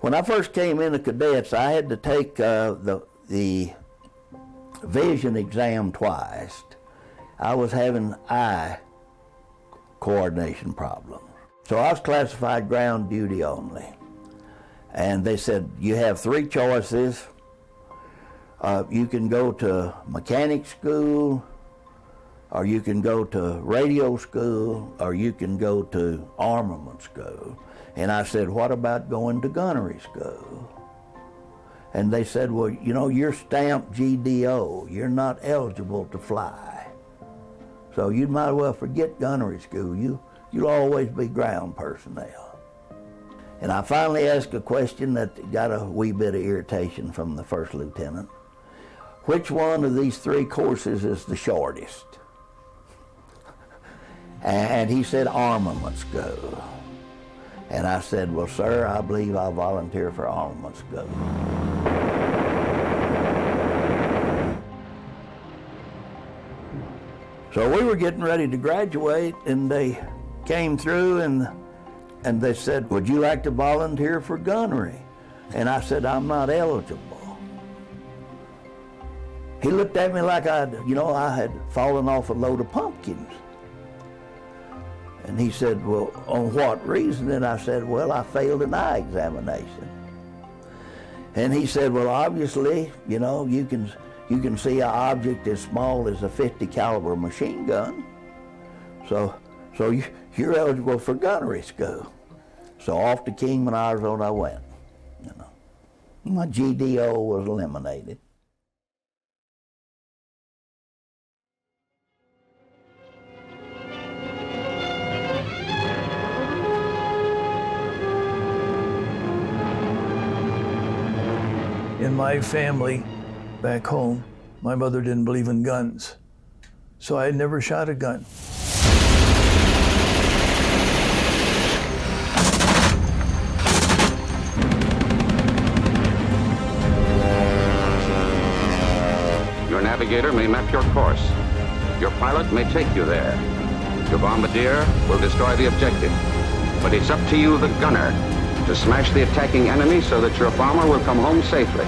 When I first came into cadets, I had to take the vision exam twice. I was having eye coordination problems. So I was classified ground duty only. And they said, you have 3 choices. You can go to mechanic school, or you can go to radio school, or you can go to armament school. And I said, what about going to gunnery school? And they said, well, you know, you're stamped GDO. You're not eligible to fly. So you might as well forget gunnery school. You'll always be ground personnel. And I finally asked a question that got a wee bit of irritation from the first lieutenant. Which one of these 3 courses is the shortest? And he said, armament school. And I said, well, sir, I believe I'll volunteer for armament school. So we were getting ready to graduate, and they came through and they said, would you like to volunteer for gunnery? And I said, I'm not eligible. He looked at me like I had fallen off a load of pumpkins. And he said, well, on what reason? And I said, well, I failed an eye examination. And he said, well, obviously, you know, you can see an object as small as a 50 caliber machine gun. So you're eligible for gunnery school. So off to Kingman, Arizona I went. You know, my GDO was eliminated. In my family back home, my mother didn't believe in guns, so I had never shot a gun. Your navigator may map your course. Your pilot may take you there. Your bombardier will destroy the objective. But it's up to you, the gunner, to smash the attacking enemy so that your bomber will come home safely.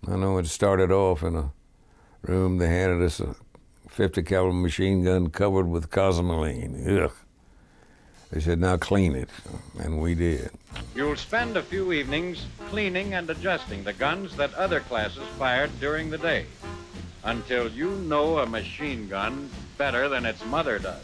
I know it started off in a room. They handed us a 50 caliber machine gun covered with cosmoline. Ugh. They said, now clean it, and we did. You'll spend a few evenings cleaning and adjusting the guns that other classes fired during the day until you know a machine gun better than its mother does.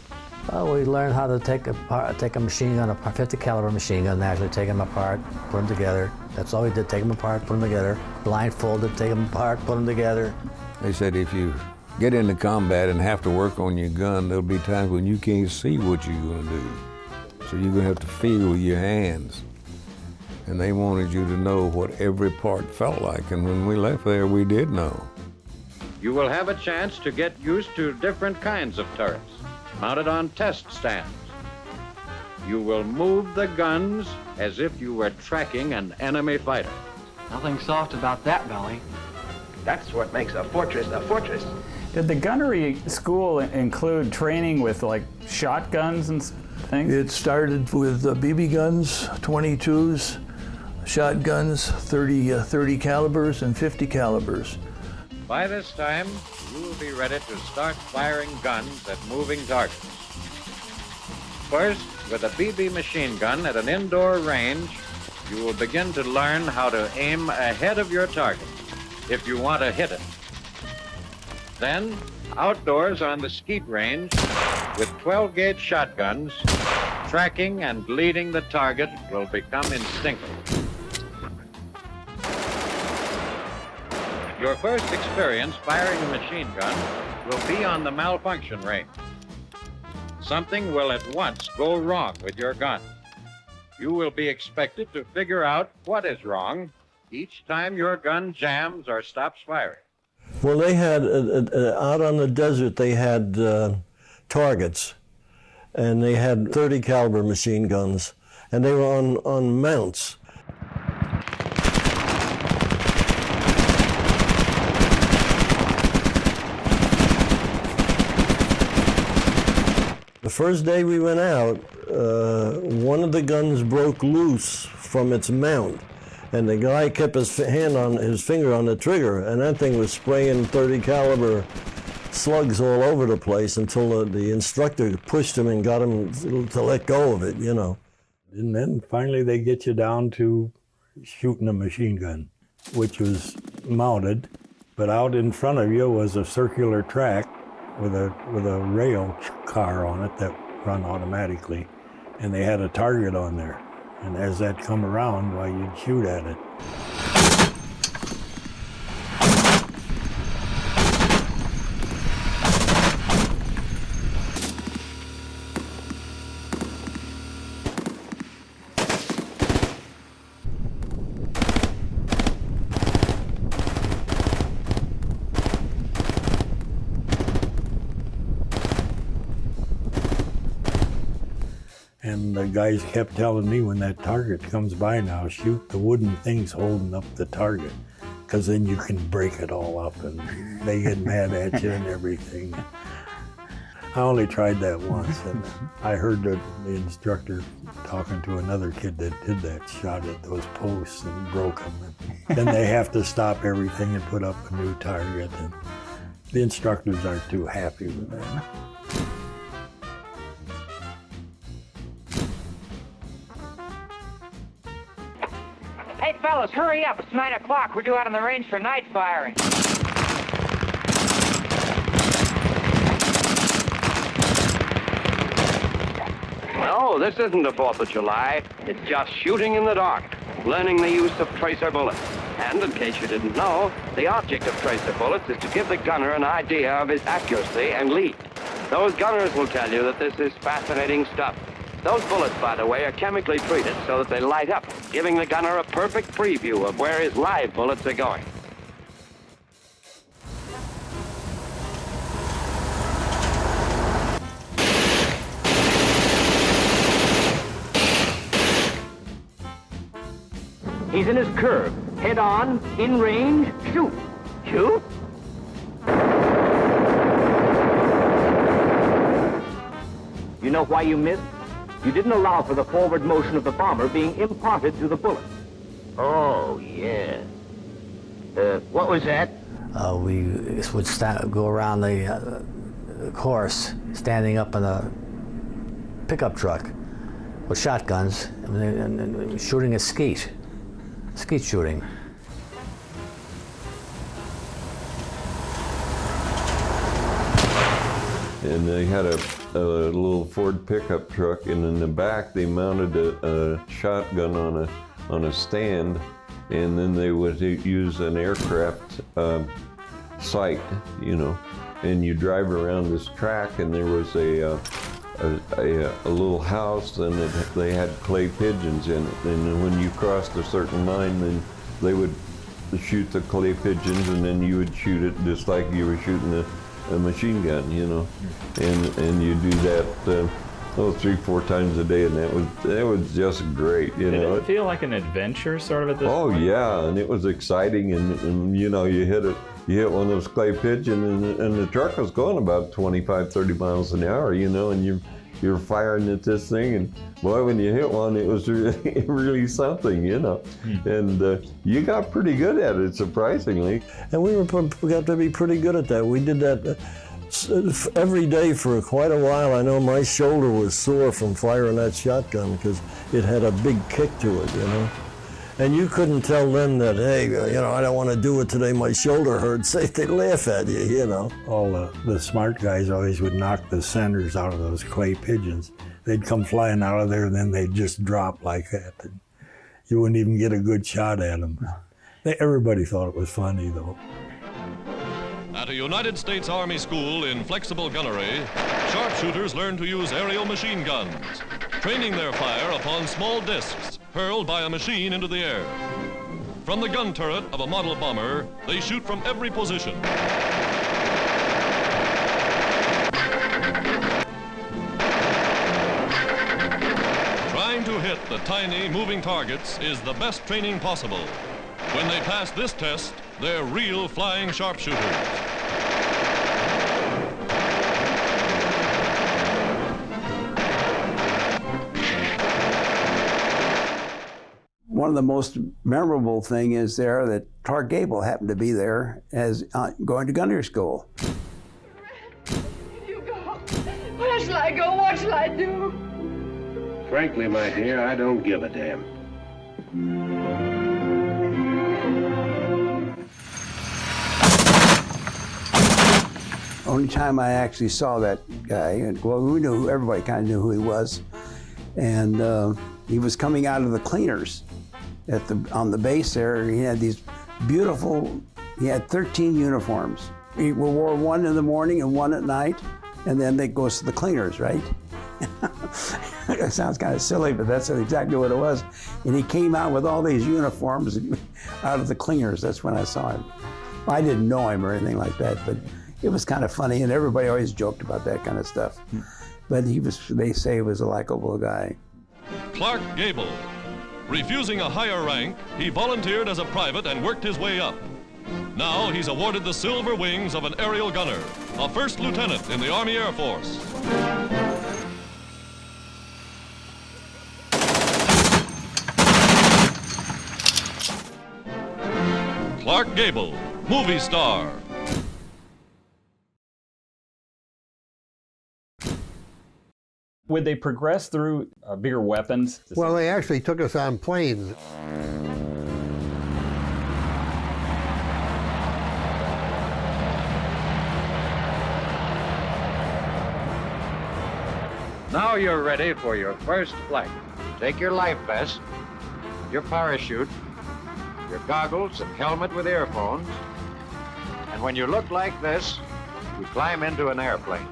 Well, we learned how to take a machine gun, a 50 caliber machine gun, and actually take them apart, put them together. That's all we did, take them apart, put them together. Blindfolded, take them apart, put them together. They said if you get into combat and have to work on your gun, there'll be times when you can't see what you're gonna do. So you're gonna have to feel with your hands. And they wanted you to know what every part felt like, and when we left there, we did know. You will have a chance to get used to different kinds of turrets mounted on test stands. You will move the guns as if you were tracking an enemy fighter. Nothing soft about that, Belly. That's what makes a fortress a fortress. Did the gunnery school include training with like shotguns and things? It started with BB guns, 22s, shotguns, 30 calibers and 50 calibers. By this time, you will be ready to start firing guns at moving targets. First, with a BB machine gun at an indoor range, you will begin to learn how to aim ahead of your target if you want to hit it. Then, outdoors on the skeet range, with 12-gauge shotguns, tracking and leading the target will become instinctive. Your first experience firing a machine gun will be on the malfunction range. Something will at once go wrong with your gun. You will be expected to figure out what is wrong each time your gun jams or stops firing. Well, they had, out on the desert, they had targets, and they had 30 caliber machine guns, and they were on mounts. The first day we went out, one of the guns broke loose from its mount, and the guy kept his finger on the trigger, and that thing was spraying 30 caliber slugs all over the place until the instructor pushed him and got him to let go of it, you know. And then finally they get you down to shooting a machine gun, which was mounted, but out in front of you was a circular track with a rail car on it that run automatically, and they had a target on there. And as that come around, why, you'd shoot at it. And the guys kept telling me, when that target comes by now, shoot the wooden things holding up the target, because then you can break it all up and they get mad at you and everything. I only tried that once, and I heard the instructor talking to another kid that did that, shot at those posts and broke them. And then they have to stop everything and put up a new target, and the instructors aren't too happy with that. Hey, fellas, hurry up. It's 9 o'clock. We're due out on the range for night firing. No, this isn't the 4th of July. It's just shooting in the dark, learning the use of tracer bullets. And in case you didn't know, the object of tracer bullets is to give the gunner an idea of his accuracy and lead. Those gunners will tell you that this is fascinating stuff. Those bullets, by the way, are chemically treated so that they light up, giving the gunner a perfect preview of where his live bullets are going. He's in his curve. Head on, in range, shoot. Shoot? You know why you missed? You didn't allow for the forward motion of the bomber being imparted to the bullet. Oh, yeah. What was that? We would go around the course, standing up in a pickup truck with shotguns and shooting a skeet shooting. And they had a little Ford pickup truck, and in the back they mounted a shotgun on a stand, and then they would use an aircraft sight, you know, and you drive around this track, and there was a little house, and they had clay pigeons in it, and when you crossed a certain line, then they would shoot the clay pigeons, and then you would shoot it just like you were shooting a machine gun, you know, and you do that 3-4 times a day, and that was just great, you know. Did it feel like an adventure sort of at this point? Oh yeah, and it was exciting, and you know, you hit one of those clay pigeons, and the truck was going about 25-30 miles an hour, you know, and you're firing at this thing, and boy, when you hit one, it was really something, you know. And you got pretty good at it, surprisingly. And we got to be pretty good at that. We did that every day for quite a while. I know my shoulder was sore from firing that shotgun because it had a big kick to it, you know. And you couldn't tell them that, hey, you know, I don't want to do it today, my shoulder hurts. They'd laugh at you, you know. All the smart guys always would knock the centers out of those clay pigeons. They'd come flying out of there, and then they'd just drop like that. And you wouldn't even get a good shot at them. Everybody thought it was funny, though. At a United States Army school in Flexible Gunnery, sharpshooters learn to use aerial machine guns, training their fire upon small discs hurled by a machine into the air. From the gun turret of a model bomber, they shoot from every position. Trying to hit the tiny moving targets is the best training possible. When they pass this test, they're real flying sharpshooters. One of the most memorable thing is there that Clark Gable happened to be there as going to gunnery school. You go. Where shall I go? What shall I do? Frankly, my dear, I don't give a damn. Only time I actually saw that guy, and well, we knew, everybody kind of knew who he was, and he was coming out of the cleaners on the base there. He had these beautiful, he had 13 uniforms. He wore one in the morning and one at night, and then they goes to the cleaners, right? It sounds kind of silly, but that's exactly what it was. And he came out with all these uniforms out of the cleaners. That's when I saw him. I didn't know him or anything like that, but it was kind of funny, and everybody always joked about that kind of stuff. But he was, they say he was a likable guy. Clark Gable. Refusing a higher rank, he volunteered as a private and worked his way up. Now he's awarded the silver wings of an aerial gunner, a first lieutenant in the Army Air Force. Clark Gable, movie star. Would they progress through bigger weapons? Well, they actually took us on planes. Now you're ready for your first flight. Take your life vest, your parachute, your goggles and helmet with earphones, and when you look like this, you climb into an airplane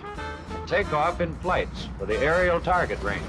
and take off in flights for the aerial target range.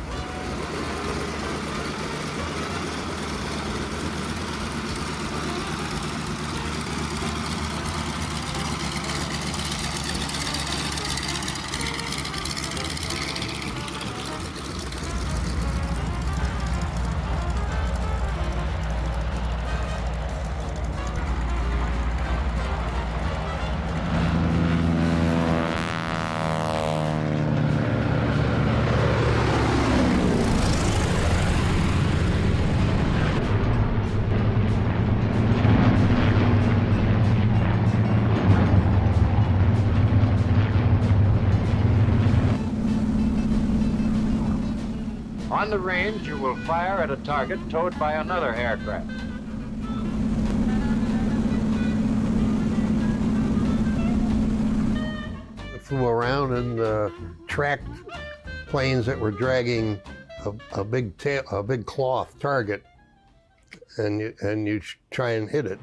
On the range, you will fire at a target towed by another aircraft. I flew around and tracked planes that were dragging a big cloth target, and you try and hit it.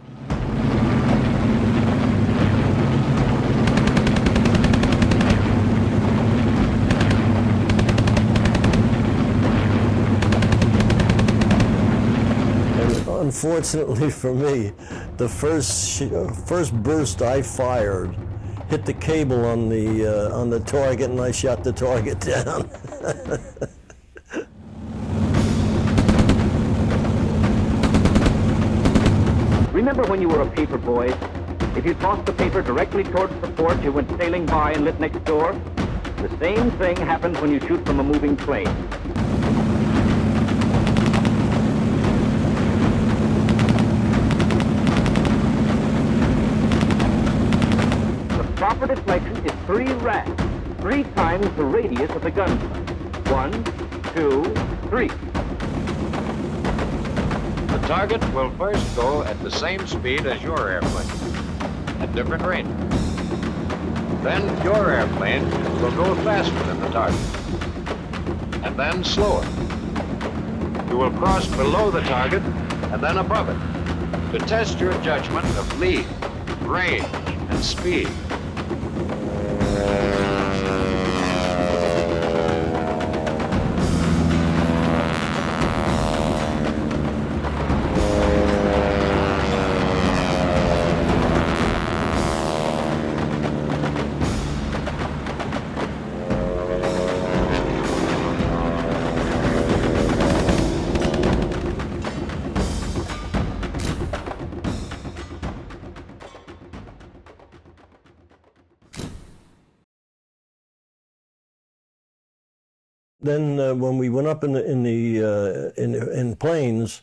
Unfortunately for me, the first burst I fired hit the cable on the target, and I shot the target down. Remember when you were a paper boy? If you tossed the paper directly towards the fort you went sailing by and lit next door, the same thing happens when you shoot from a moving plane. Proper deflection is 3 rads, 3 times the radius of the gun. 1, 2, 3. The target will first go at the same speed as your airplane, at different ranges. Then your airplane will go faster than the target, and then slower. You will cross below the target and then above it to test your judgment of lead, range, and speed. Then when we went up in planes,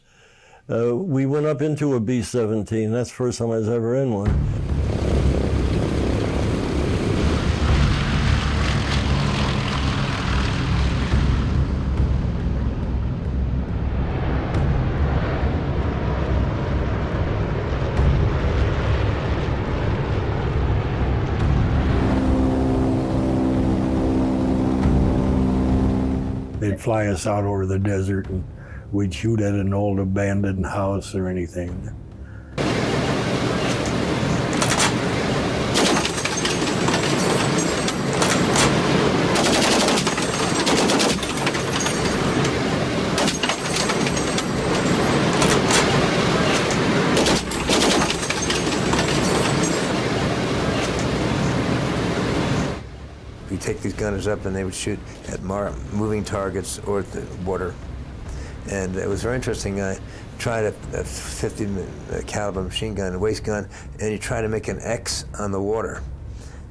we went up into a B-17. That's the first time I was ever in one. They'd fly us out over the desert and we'd shoot at an old abandoned house or anything. You take these gunners up and they would shoot at moving targets or at the water. And it was very interesting. I tried a 50 caliber machine gun, a waist gun, and you try to make an X on the water.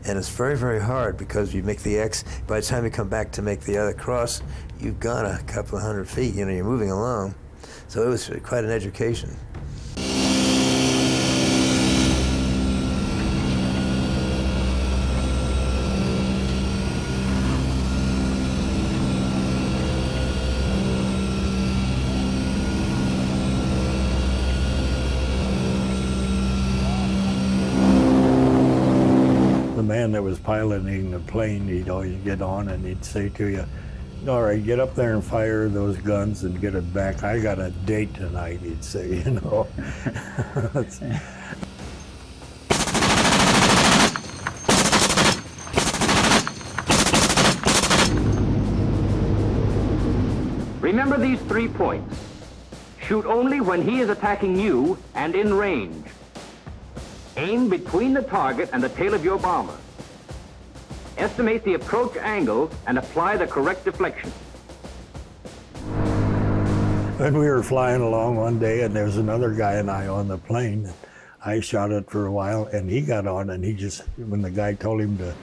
And it's very, very hard because you make the X, by the time you come back to make the other cross, you've gone a couple of 100 feet, you know, you're moving along. So it was quite an education. That was piloting the plane, he'd always get on and he'd say to you, all right, get up there and fire those guns and get it back. I got a date tonight, he'd say, you know. Remember these 3 points. Shoot only when he is attacking you and in range. Aim between the target and the tail of your bomber. Estimate the approach angle and apply the correct deflection. When we were flying along one day and there was another guy and I on the plane, I shot it for a while and he got on and he just, when the guy told him to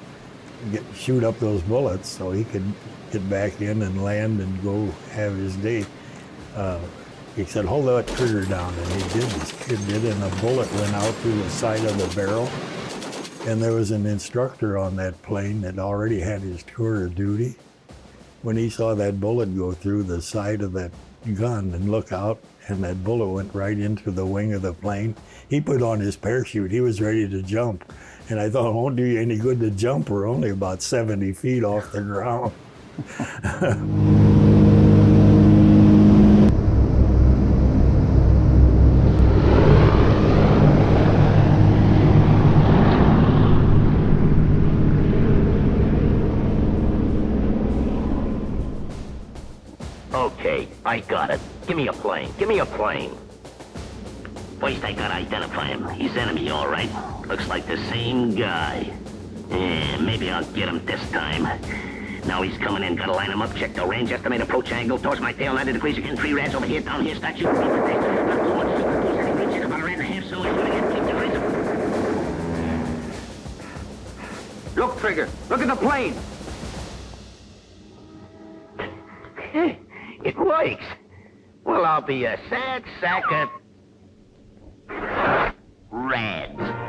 shoot up those bullets so he could get back in and land and go have his day, he said, hold that trigger down, and he did, this kid did, and a bullet went out through the side of the barrel. And there was an instructor on that plane that already had his tour of duty. When he saw that bullet go through the side of that gun and look out, and that bullet went right into the wing of the plane, he put on his parachute. He was ready to jump. And I thought, it won't do you any good to jump. We're only about 70 feet off the ground. Okay, I got it. Give me a plane. Give me a plane. First, I gotta identify him. He's enemy, all right. Looks like the same guy. Yeah, maybe I'll get him this time. Now he's coming in. Gotta line him up. Check the range. Estimate approach angle. Towards my tail. 90 degrees. You're getting 3 rads over here. Down here. Start shooting. Check about a rad and a half. So I'm gonna keep the rhythm. Look, Trigger. Look at the plane. It works. Well, I'll be a sad sack of rads.